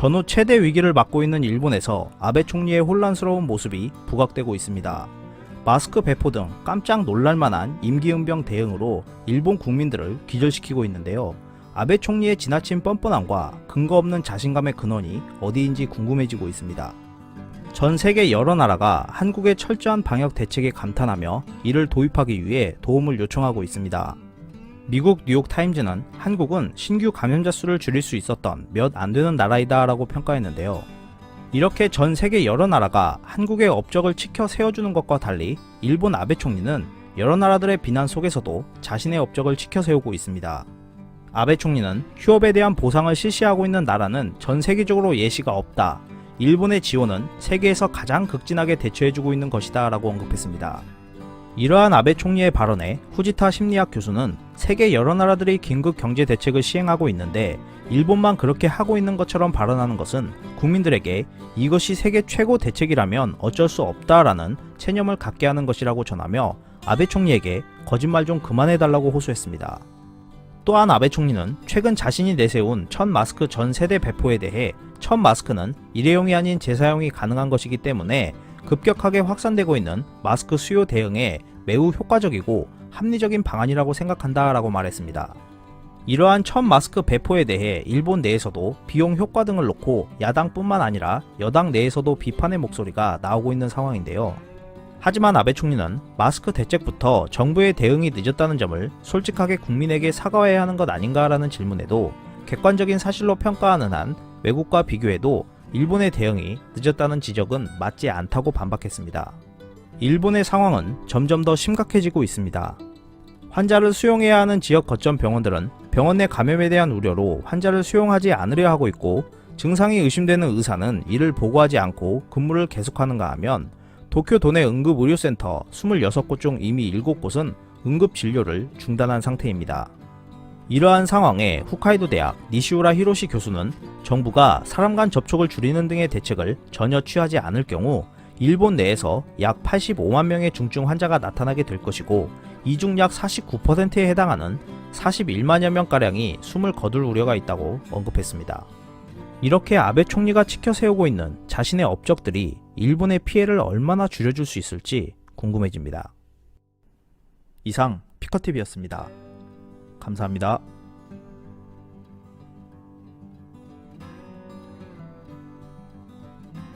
전후 최대 위기를 맞고 있는 일본에서 아베 총리의 혼란스러운 모습이 부각되고 있습니다. 마스크 배포 등 깜짝 놀랄만한 임기응변 대응으로 일본 국민들을 기절시키고 있는데요. 아베 총리의 지나친 뻔뻔함과 근거 없는 자신감의 근원이 어디인지 궁금해지고 있습니다. 전 세계 여러 나라가 한국의 철저한 방역 대책에 감탄하며 이를 도입하기 위해 도움을 요청하고 있습니다. 미국 뉴욕타임즈는 한국은 신규 감염자 수를 줄일 수 있었던 몇 안 되는 나라이다 라고 평가했는데요. 이렇게 전 세계 여러 나라가 한국의 업적을 지켜 세워주는 것과 달리 일본 아베 총리는 여러 나라들의 비난 속에서도 자신의 업적을 지켜 세우고 있습니다. 아베 총리는 휴업에 대한 보상을 실시하고 있는 나라는 전 세계적으로 예시가 없다. 일본의 지원은 세계에서 가장 극진하게 대처해주고 있는 것이다 라고 언급했습니다. 이러한 아베 총리의 발언에 후지타 심리학 교수는 세계 여러 나라들이 긴급 경제 대책을 시행하고 있는데 일본만 그렇게 하고 있는 것처럼 발언하는 것은 국민들에게 이것이 세계 최고 대책이라면 어쩔 수 없다라는 체념을 갖게 하는 것이라고 전하며 아베 총리에게 거짓말 좀 그만해달라고 호소했습니다. 또한 아베 총리는 최근 자신이 내세운 첫 마스크 전 세대 배포에 대해 첫 마스크는 일회용이 아닌 재사용이 가능한 것이기 때문에 급격하게 확산되고 있는 마스크 수요 대응에 매우 효과적이고 합리적인 방안이라고 생각한다 라고 말했습니다. 이러한 첫 마스크 배포에 대해 일본 내에서도 비용 효과 등을 놓고 야당뿐만 아니라 여당 내에서도 비판의 목소리가 나오고 있는 상황인데요. 하지만 아베 총리는 마스크 대책부터 정부의 대응이 늦었다는 점을 솔직하게 국민에게 사과해야 하는 것 아닌가라는 질문에도 객관적인 사실로 평가하는 한 외국과 비교해도 일본의 대응이 늦었다는 지적은 맞지 않다고 반박했습니다. 일본의 상황은 점점 더 심각해지고 있습니다. 환자를 수용해야 하는 지역 거점 병원들은 병원 내 감염에 대한 우려로 환자를 수용하지 않으려 하고 있고 증상이 의심되는 의사는 이를 보고하지 않고 근무를 계속하는가 하면 도쿄 도내 응급의료센터 26곳 중 이미 7곳은 응급진료를 중단한 상태입니다. 이러한 상황에 홋카이도 대학 니시우라 히로시 교수는 정부가 사람 간 접촉을 줄이는 등의 대책을 전혀 취하지 않을 경우 일본 내에서 약 85만 명의 중증 환자가 나타나게 될 것이고 이 중 약 49%에 해당하는 41만여 명가량이 숨을 거둘 우려가 있다고 언급했습니다. 이렇게 아베 총리가 지켜세우고 있는 자신의 업적들이 일본의 피해를 얼마나 줄여줄 수 있을지 궁금해집니다. 이상 피커TV였습니다. 감사합니다.